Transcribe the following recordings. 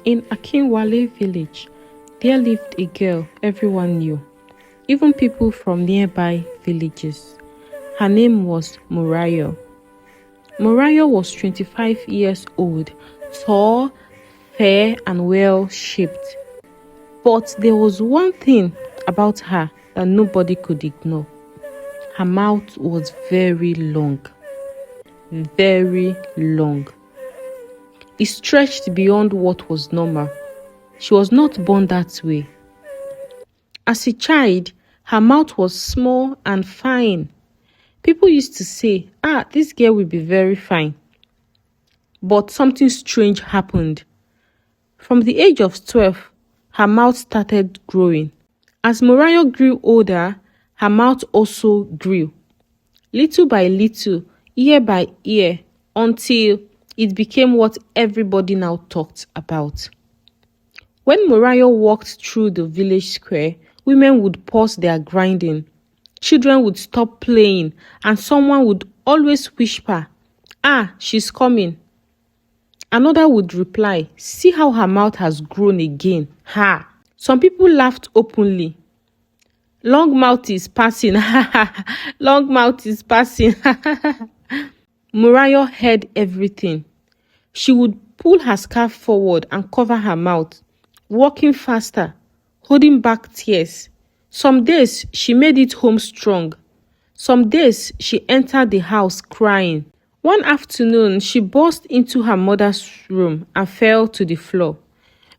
In Akinwale village, there lived a girl everyone knew, even people from nearby villages. Her name was Murayo. Murayo was 25 years old, tall, fair, and well shaped. But there was one thing about her that nobody could ignore. Her mouth was very long. Very long. It stretched beyond what was normal. She was not born that way. As a child, her mouth was small and fine. People used to say, this girl will be very fine. But something strange happened. From the age of 12, her mouth started growing. As Murayo grew older, her mouth also grew. Little by little, year by year, until it became what everybody now talked about. When Murayo walked through the village square, women would pause their grinding. Children would stop playing, and someone would always whisper, she's coming. Another would reply, see how her mouth has grown again. Ha! Some people laughed openly. Long mouth is passing. Long mouth is passing. Murayo heard everything. She would pull her scarf forward and cover her mouth, walking faster, holding back tears. Some days she made it home strong. Some days she entered the house crying. One afternoon, she burst into her mother's room and fell to the floor.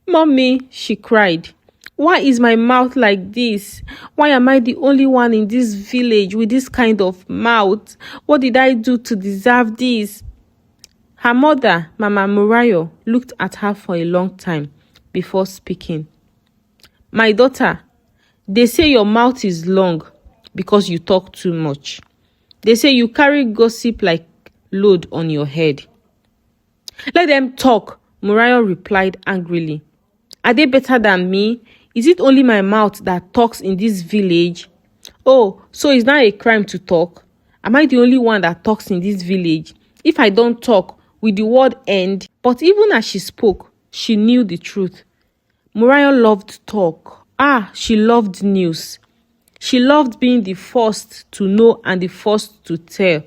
"Mommy," she cried, "why is my mouth like this? Why am I the only one in this village with this kind of mouth? What did I do to deserve this?" Her mother, Mama Murayo, looked at her for a long time before speaking. "My daughter, they say your mouth is long because you talk too much. They say you carry gossip like load on your head." "Let them talk," Murayo replied angrily. "Are they better than me? Is it only my mouth that talks in this village? Oh, so it's not a crime to talk? Am I the only one that talks in this village? If I don't talk, will the world end?" But even as she spoke, she knew the truth. Murayo loved talk. She loved news. She loved being the first to know and the first to tell.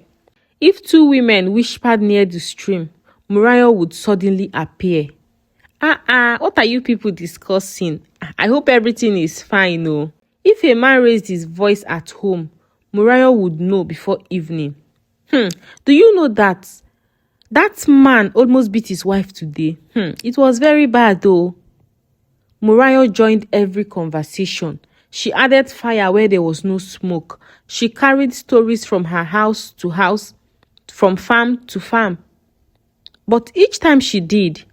If two women whispered near the stream, Murayo would suddenly appear. What are you people discussing? I hope everything is fine, no? If a man raised his voice at home, Murayo would know before evening. Do you know that man almost beat his wife today? It was very bad though. Murayo joined every conversation. She added fire where there was no smoke. She carried stories from her house to house, from farm to farm. But each time she did,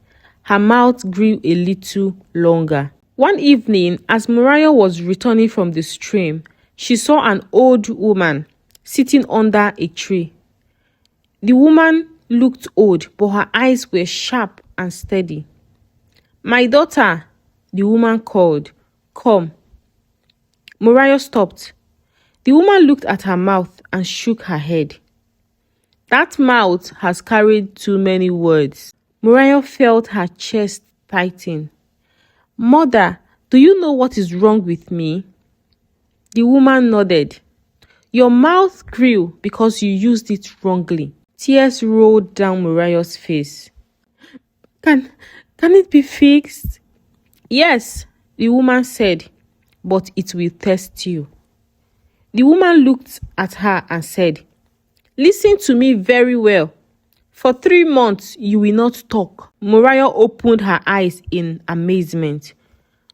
her mouth grew a little longer. One evening, as Murayo was returning from the stream, she saw an old woman sitting under a tree. The woman looked old, but her eyes were sharp and steady. "My daughter," the woman called. "Come." Murayo stopped. The woman looked at her mouth and shook her head. "That mouth has carried too many words." Murayo felt her chest tighten. "Mother, do you know what is wrong with me?" The woman nodded. "Your mouth grew because you used it wrongly." Tears rolled down Murayo's face. Can it be fixed?" "Yes," the woman said, "but it will test you." The woman looked at her and said, "Listen to me very well. For 3 months, you will not talk." Murayo opened her eyes in amazement.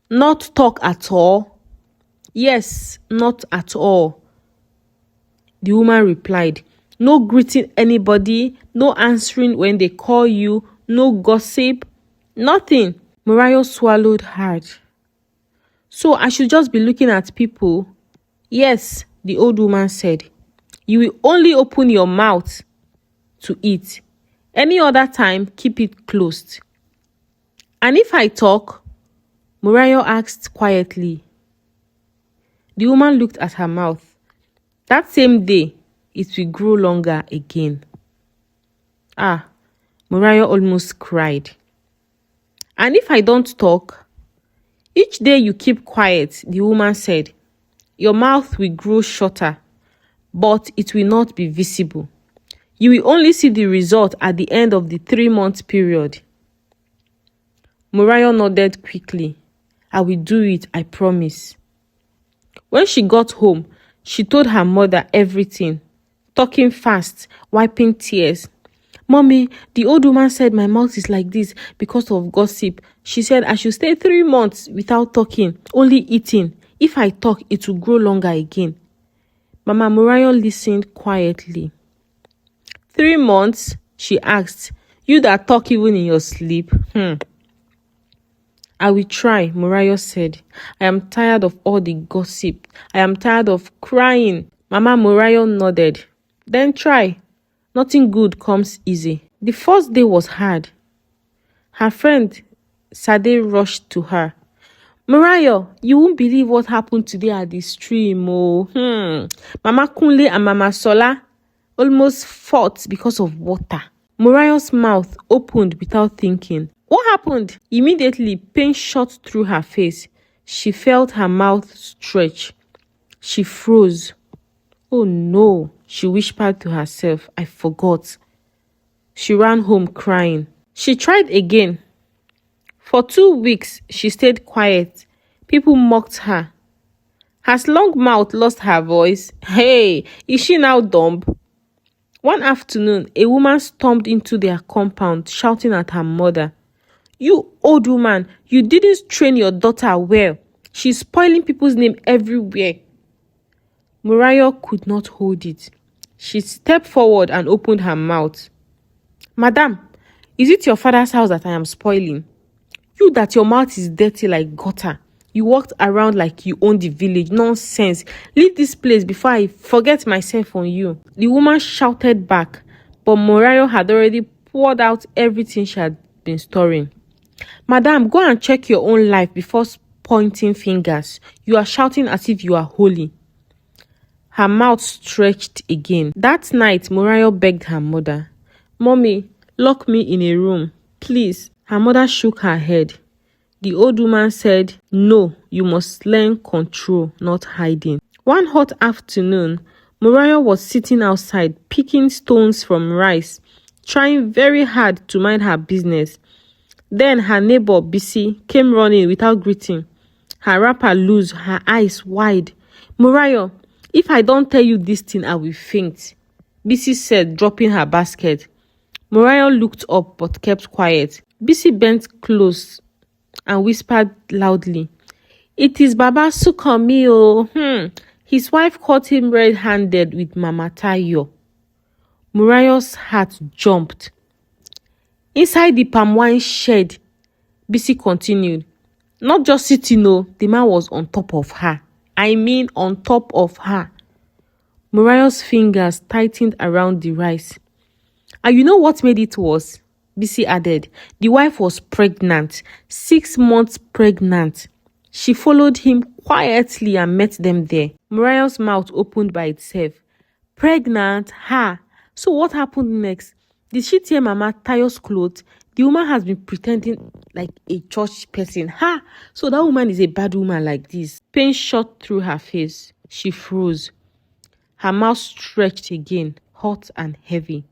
"Not talk at all?" "Yes, not at all." The woman replied, "No greeting anybody, no answering when they call you, no gossip, nothing." Murayo swallowed hard. "So I should just be looking at people?" "Yes," the old woman said. "You will only open your mouth to eat. Any other time, keep it closed." "And if I talk?" Murayo asked quietly. The woman looked at her mouth. That same day, it will grow longer again. Murayo almost cried. And if I don't talk, each day you keep quiet, the woman said, your mouth will grow shorter, but it will not be visible. You will only see the result at the end of the 3-month period. Morayo nodded quickly. I will do it, I promise. When she got home, she told her mother everything, talking fast, wiping tears. Mommy, the old woman said my mouth is like this because of gossip. She said I should stay 3 months without talking, only eating. If I talk, it will grow longer again. Mama Morayo listened quietly. 3 months? She asked. You that talk even in your sleep? I will try, Morayo said. I am tired of all the gossip. I am tired of crying. Mama Morayo nodded. Then try. Nothing good comes easy. The first day was hard. Her friend Sade rushed to her. Morayo, you won't believe what happened today at the stream. Mama Kunle and Mama Sola almost fought because of water. Morayo's mouth opened without thinking. What happened? Immediately, pain shot through her face. She felt her mouth stretch. She froze. Oh no, she whispered to herself. I forgot. She ran home crying. She tried again. For 2 weeks, she stayed quiet. People mocked her. Has long mouth lost her voice? Hey, is she now dumb? One afternoon, a woman stormed into their compound, shouting at her mother. You old woman, you didn't train your daughter well. She's spoiling people's name everywhere. Morayo could not hold it. She stepped forward and opened her mouth. Madam, is it your father's house that I am spoiling? You that your mouth is dirty like gutter. You walked around like you own the village. Nonsense. Leave this place before I forget myself on you. The woman shouted back, but Morayo had already poured out everything she had been storing. Madam, go and check your own life before pointing fingers. You are shouting as if you are holy. Her mouth stretched again. That night, Morayo begged her mother, Mommy, lock me in a room, please. Her mother shook her head. The old woman said, no, you must learn control, not hiding. One hot afternoon, Morayo was sitting outside picking stones from rice, trying very hard to mind her business. Then her neighbor, Bisi, came running without greeting. Her wrapper loose, her eyes wide. Morayo, if I don't tell you this thing, I will faint, Bisi said, dropping her basket. Morayo looked up but kept quiet. Bisi bent close and whispered loudly, It is Baba Sukanmi, oh. His wife caught him red-handed with Mama Tayo. Morayo's heart jumped. Inside the palm wine shed, Bisi continued. Not just sitting, no, the man was on top of her. I mean on top of her. Morayo's fingers tightened around the rice. And you know what made it worse? Bisi added. The wife was pregnant, 6 months pregnant. She followed him quietly and met them there. Morayo's mouth opened by itself. Pregnant? Ha! So what happened next? Did she tear Mama Tayo's clothes? The woman has been pretending like a church person. Ha! So that woman is a bad woman like this. Pain shot through her face. She froze. Her mouth stretched again, hot and heavy.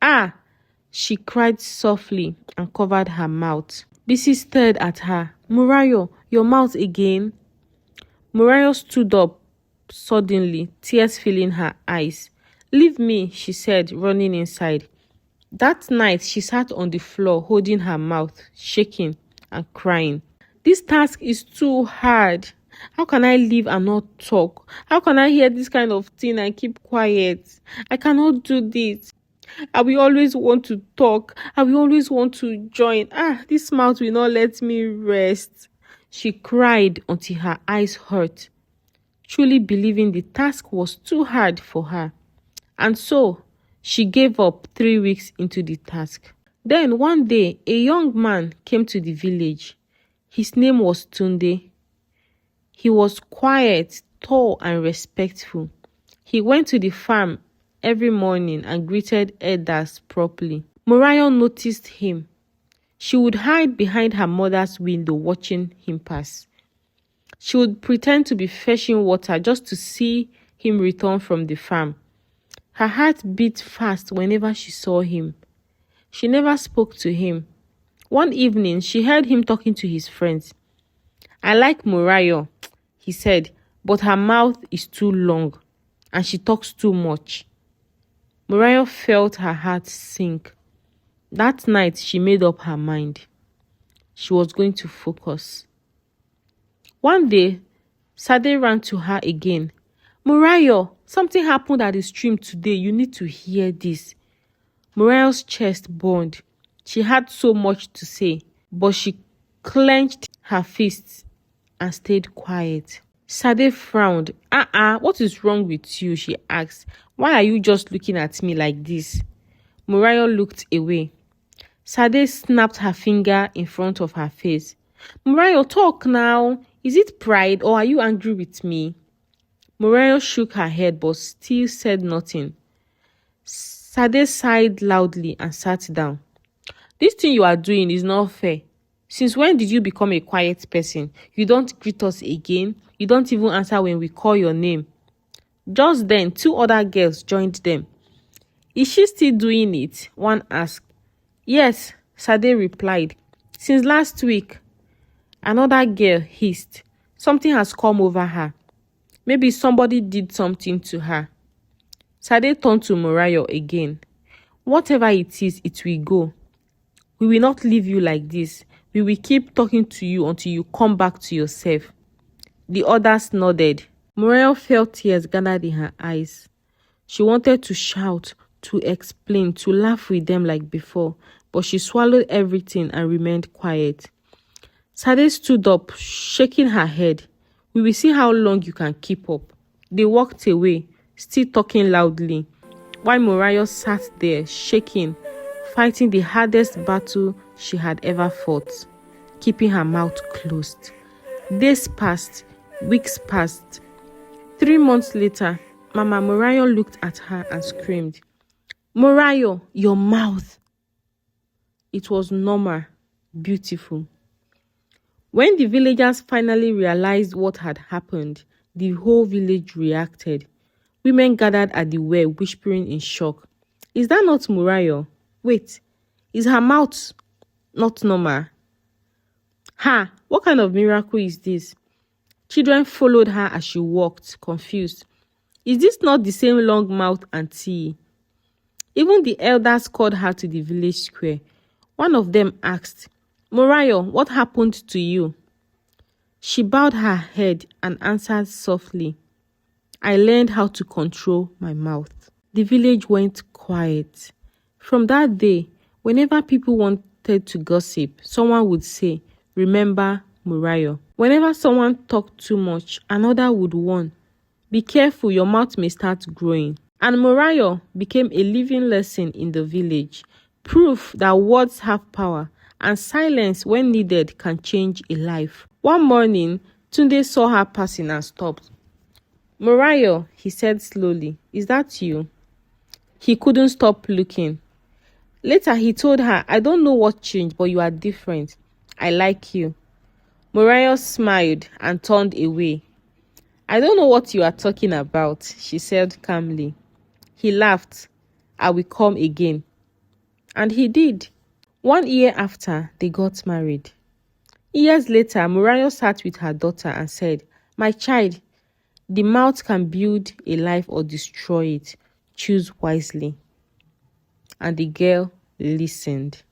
Ah! She cried softly and covered her mouth. Bisi stared at her. Morayo, your mouth again? Morayo stood up suddenly, tears filling her eyes. Leave me, she said, running inside. That night, she sat on the floor, holding her mouth, shaking and crying. This task is too hard. How can I live and not talk? How can I hear this kind of thing and keep quiet? I cannot do this. I will always want to talk. I will always want to join. This mouth will not let me rest. She cried until her eyes hurt, truly believing the task was too hard for her. And so, she gave up 3 weeks into the task. Then one day, a young man came to the village. His name was Tunde. He was quiet, tall, and respectful. He went to the farm every morning and greeted elders properly. Morayo noticed him. She would hide behind her mother's window watching him pass. She would pretend to be fetching water just to see him return from the farm. Her heart beat fast whenever she saw him. She never spoke to him. One evening, she heard him talking to his friends. "I like Morayo," he said, "but her mouth is too long and she talks too much." Morayo felt her heart sink. That night, she made up her mind. She was going to focus. One day, Sade ran to her again. "Morayo, something happened at the stream today. You need to hear this." Morayo's chest burned. She had so much to say, but she clenched her fists and stayed quiet. Sade frowned. What is wrong with you?" she asked. "Why are you just looking at me like this?" Morayo looked away. Sade snapped her finger in front of her face. "Morayo, talk now. Is it pride or are you angry with me?" Morayo shook her head but still said nothing. Sade sighed loudly and sat down. "This thing you are doing is not fair. Since when did you become a quiet person? You don't greet us again. You don't even answer when we call your name." Just then, 2 other girls joined them. "Is she still doing it?" one asked. "Yes," Sade replied. "Since last week." Another girl hissed. "Something has come over her. Maybe somebody did something to her." Sade turned to Morayo again. "Whatever it is, it will go. We will not leave you like this. We will keep talking to you until you come back to yourself." The others nodded. Morayo felt tears gathered in her eyes. She wanted to shout, to explain, to laugh with them like before, but she swallowed everything and remained quiet. Sade stood up, shaking her head. "We will see how long you can keep up." They walked away, still talking loudly, while Morayo sat there, shaking, fighting the hardest battle she had ever fought, keeping her mouth closed. Days passed, weeks passed. 3 months later, Mama Morayo looked at her and screamed, "Morayo, your mouth!" It was normal, beautiful. When the villagers finally realized what had happened, the whole village reacted. Women gathered at the well, whispering in shock. "Is that not Morayo? Wait, is her mouth not normal? Ha! What kind of miracle is this?" Children followed her as she walked, confused. "Is this not the same long mouth auntie?" Even the elders called her to the village square. One of them asked, "Morayo, what happened to you?" She bowed her head and answered softly, "I learned how to control my mouth." The village went quiet. From that day, whenever people wanted to gossip, someone would say, "Remember Morayo." Whenever someone talked too much, another would warn, "Be careful, your mouth may start growing." And Morayo became a living lesson in the village, proof that words have power and silence when needed can change a life. One morning, Tunde saw her passing and stopped. "Morayo," he said slowly, "is that you?" He couldn't stop looking. Later, he told her, "I don't know what changed, but you are different. I like you." Morayo smiled and turned away. "I don't know what you are talking about," she said calmly. He laughed. "I will come again." And he did. 1 year after, they got married. Years later, Morayo sat with her daughter and said, "My child, the mouth can build a life or destroy it. Choose wisely." And the girl listened.